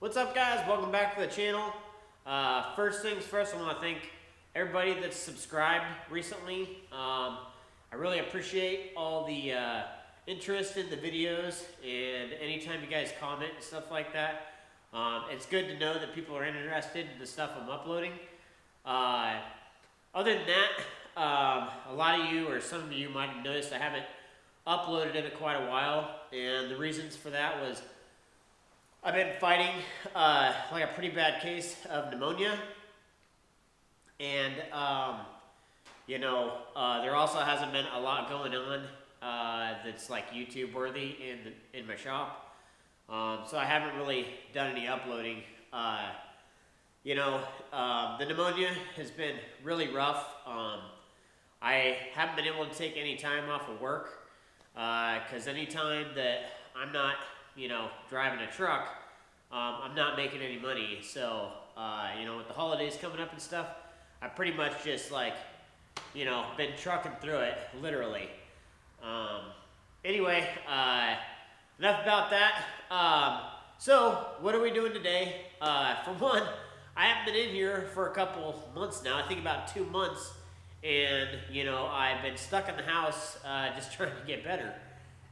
What's up, guys? Welcome back to the channel. First things first, I want to thank everybody that's subscribed recently. I really appreciate all the interest in the videos, and anytime you guys comment and stuff like that. It's good to know that people are interested in the stuff I'm uploading. Other than that, a lot of you, or some of you might have noticed I haven't uploaded in quite a while, and the reasons for that was I've been fighting like a pretty bad case of pneumonia, and there also hasn't been a lot going on that's like YouTube worthy in my shop, so I haven't really done any uploading. The pneumonia has been really rough. I haven't been able to take any time off of work because anytime that I'm not driving a truck, I'm not making any money. So, with the holidays coming up and stuff, I pretty much just been trucking through it, literally. Anyway, enough about that. So, what are we doing today? For one, I haven't been in here for a couple months now. I think about 2 months, and I've been stuck in the house, just trying to get better.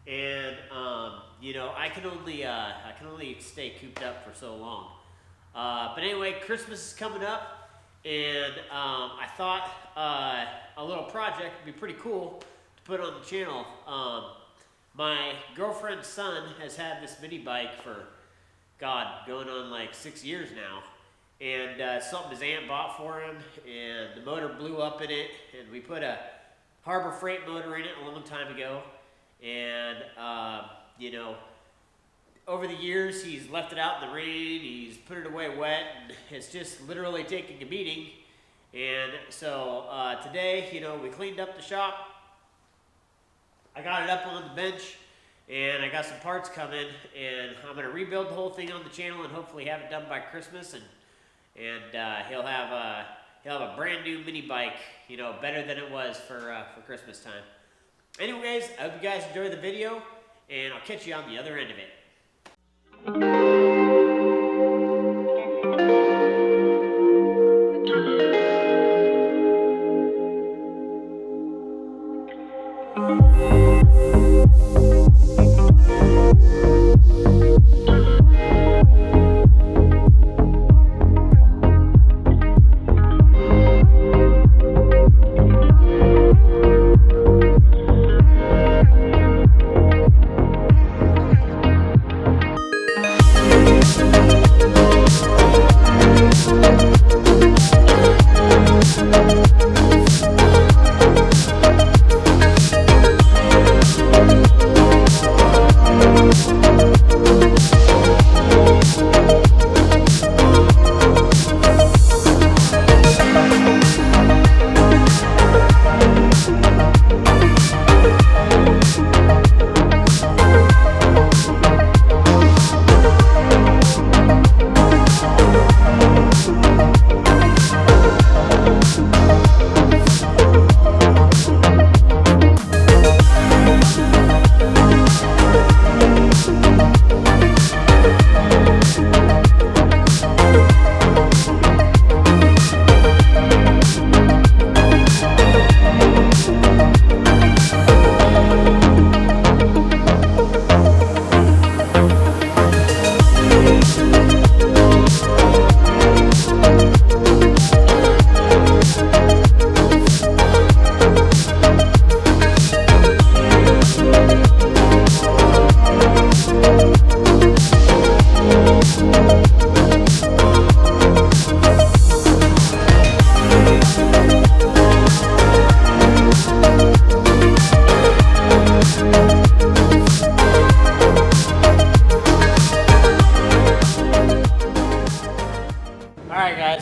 And I can only stay cooped up for so long. But anyway, Christmas is coming up, and I thought a little project would be pretty cool to put on the channel. My girlfriend's son has had this mini bike for going on like 6 years now, and something his aunt bought for him, and the motor blew up in it, and we put a Harbor Freight motor in it a long time ago. And, over the years, he's left it out in the rain, he's put it away wet, and it's just literally taking a beating. And so, today, we cleaned up the shop. I got it up on the bench, and I got some parts coming, and I'm going to rebuild the whole thing on the channel and hopefully have it done by Christmas, and he'll have a brand new mini bike, better than it was for Christmas time. Anyways, I hope you guys enjoy the video, and I'll catch you on the other end of it.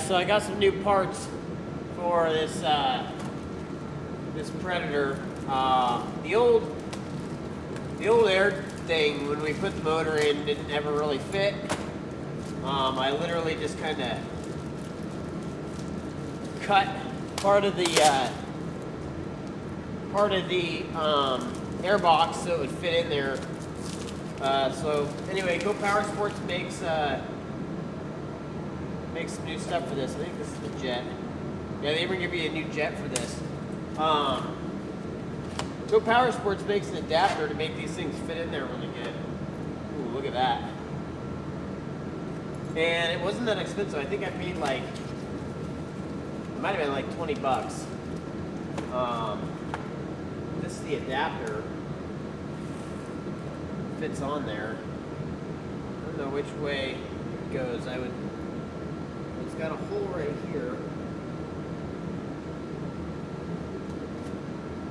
So I got some new parts for this this Predator. The old air thing, when we put the motor in, didn't ever really fit. I literally just kind of cut part of the air box so it would fit in there. So anyway, Go Power Sports makes make some new stuff for this. I think this is the jet. Yeah, they even give you a new jet for this. Go Power Sports makes an adapter to make these things fit in there really good. Ooh, look at that. And it wasn't that expensive. I think I paid like, it might have been like 20 bucks. This is the adapter. Fits on there. I don't know which way it goes. It's got a hole right here.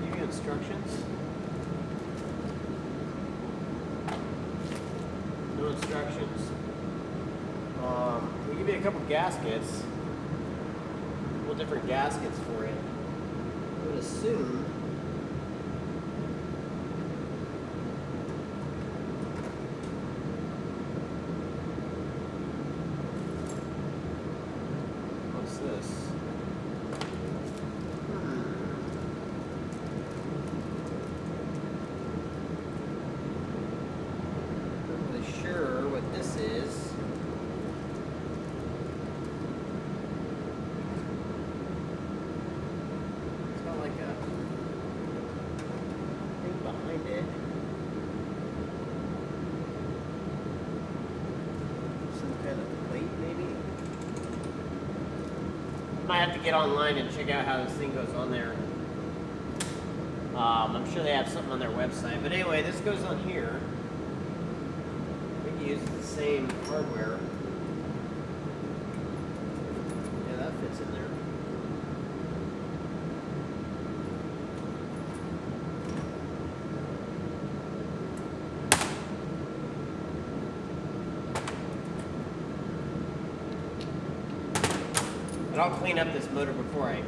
Give you instructions. No instructions. We give you a couple gaskets. A couple different gaskets for it. I would assume this. Not really sure what this is. It's got like a thing behind it. Some kind of plate maybe? Might have to get online and check out how this thing goes on there. I'm sure they have something on their website. But anyway, this goes on here. I think it uses the same hardware. Yeah, that fits in there. But I'll clean up this motor before I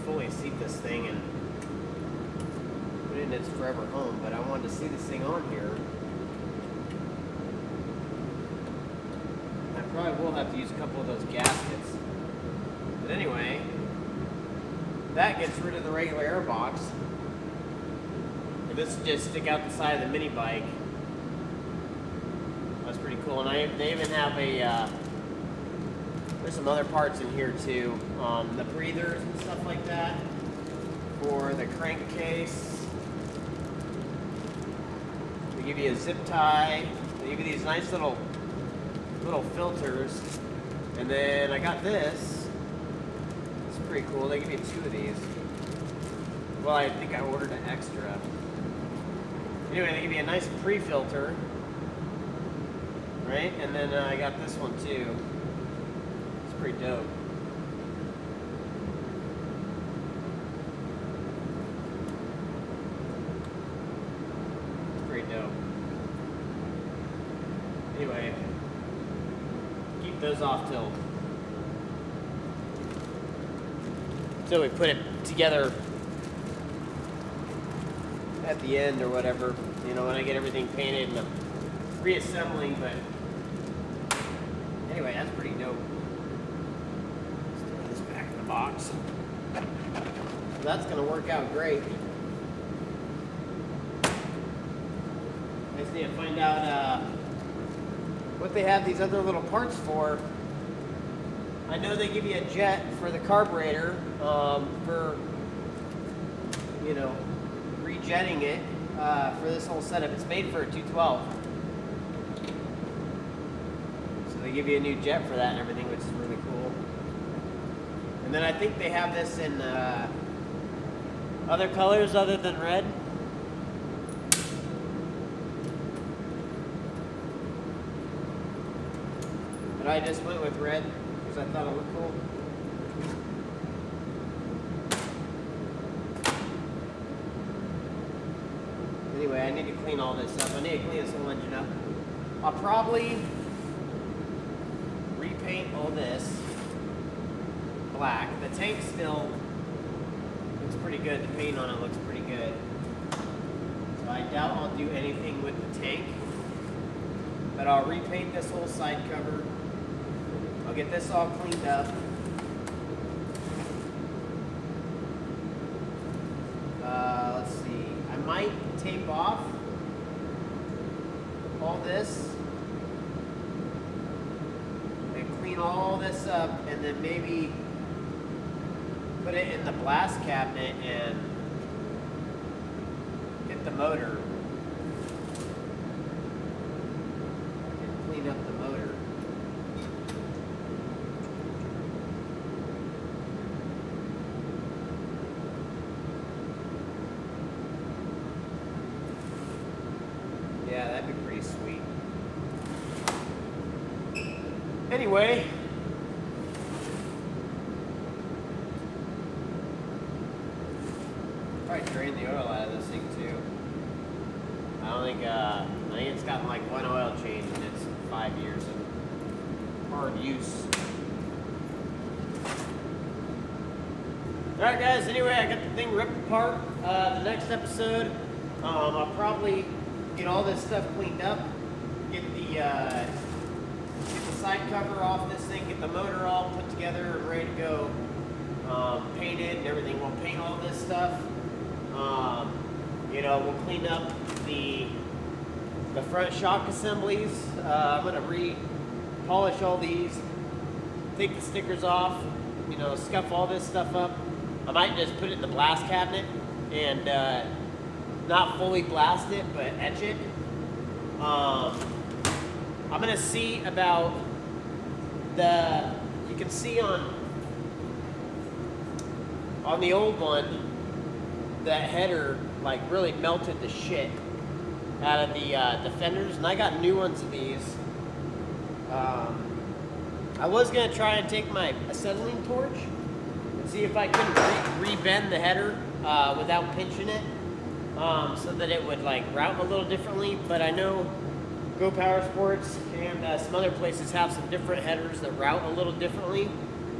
fully seat this thing and put it in its forever home. But I wanted to see this thing on here. I probably will have to use a couple of those gaskets. But anyway, that gets rid of the regular air box. And this will just stick out the side of the mini bike. That's pretty cool. And they even have a there's some other parts in here too, the breathers and stuff like that for the crankcase. They give you a zip tie. They give you these nice little filters, and then I got this. It's pretty cool. They give you 2 of these. Well, I think I ordered an extra. Anyway, they give you a nice pre-filter, right? And then I got this one too. Pretty dope. It's pretty dope. Anyway, keep those off till we put it together at the end or whatever. You know, when I get everything painted and I'm reassembling. But anyway, that's pretty dope. Box. So that's going to work out great. I just need to find out what they have these other little parts for. I know they give you a jet for the carburetor for, you know, rejetting it for this whole setup. It's made for a 212. So they give you a new jet for that and everything, which is really cool. And then I think they have this in other colors other than red. But I just went with red because I thought it looked cool. Anyway, I need to clean all this up. I need to clean this whole engine up. I'll probably repaint all this black. The tank still looks pretty good. The paint on it looks pretty good. So I doubt I'll do anything with the tank. But I'll repaint this whole side cover. I'll get this all cleaned up. Let's see. I might tape off all this and clean clean all this up and then maybe put it in the blast cabinet and get the motor and clean up the motor. Yeah, that'd be pretty sweet. Anyway, probably drain the oil out of this thing too. I think it's gotten like one oil change in its 5 years of hard use. Alright guys, anyway, I got the thing ripped apart. The next episode, I'll probably get all this stuff cleaned up, get the side cover off this thing, get the motor all put together and ready to go, painted and everything. We'll paint all this stuff. You know, we'll clean up the front shock assemblies. I'm gonna re-polish all these, take the stickers off, you know, scuff all this stuff up. I might just put it in the blast cabinet and not fully blast it, but etch it. I'm gonna see about you can see on the old one, that header like really melted the shit out of the fenders, and I got new ones of these. I was gonna try and take my acetylene torch and see if I could re-bend the header without pinching it, so that it would like route a little differently, but I know Go Power Sports and some other places have some different headers that route a little differently,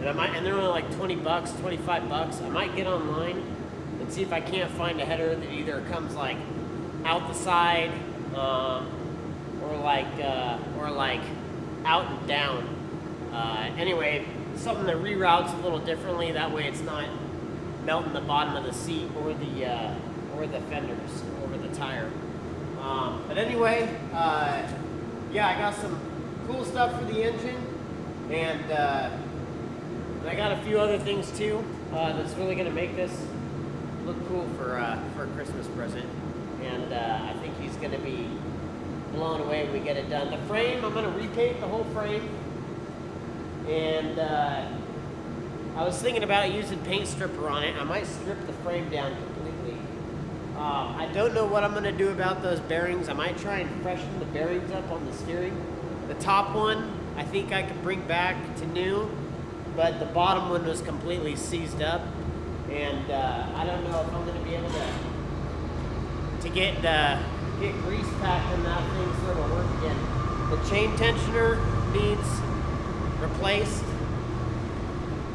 and they're only like 20 bucks, 25 bucks. I might get online and see if I can't find a header that either comes like out the side, or like out and down. Anyway, something that reroutes a little differently. That way, it's not melting the bottom of the seat or the fenders over the tire. But anyway, yeah, I got some cool stuff for the engine, and I got a few other things too that's really gonna make this look cool for a Christmas present. And I think he's gonna be blown away when we get it done. The frame, I'm gonna repaint the whole frame, and I was thinking about using paint stripper on it. I might strip the frame down completely. I don't know what I'm going to do about those bearings. I might try and freshen the bearings up on the steering. The top one, I think I could bring back to new, but the bottom one was completely seized up, and I don't know if I'm going to be able to get grease packed in that thing so it'll work again. The chain tensioner needs replaced.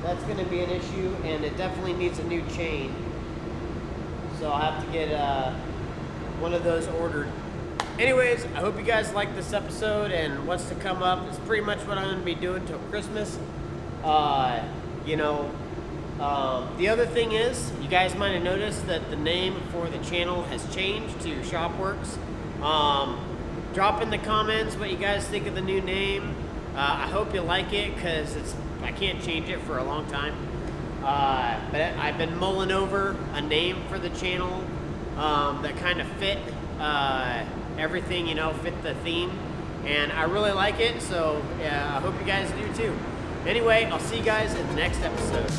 That's going to be an issue, and it definitely needs a new chain. So I'll have to get one of those ordered. Anyways, I hope you guys like this episode and what's to come up. It's pretty much what I'm going to be doing till Christmas. You know, the other thing is, you guys might have noticed that the name for the channel has changed to Shopworks. Drop in the comments what you guys think of the new name. I hope you like it, because I can't change it for a long time. But I've been mulling over a name for the channel that kind of fit everything, you know, fit the theme, and I really like it, so I hope you guys do too. Anyway, I'll see you guys in the next episode.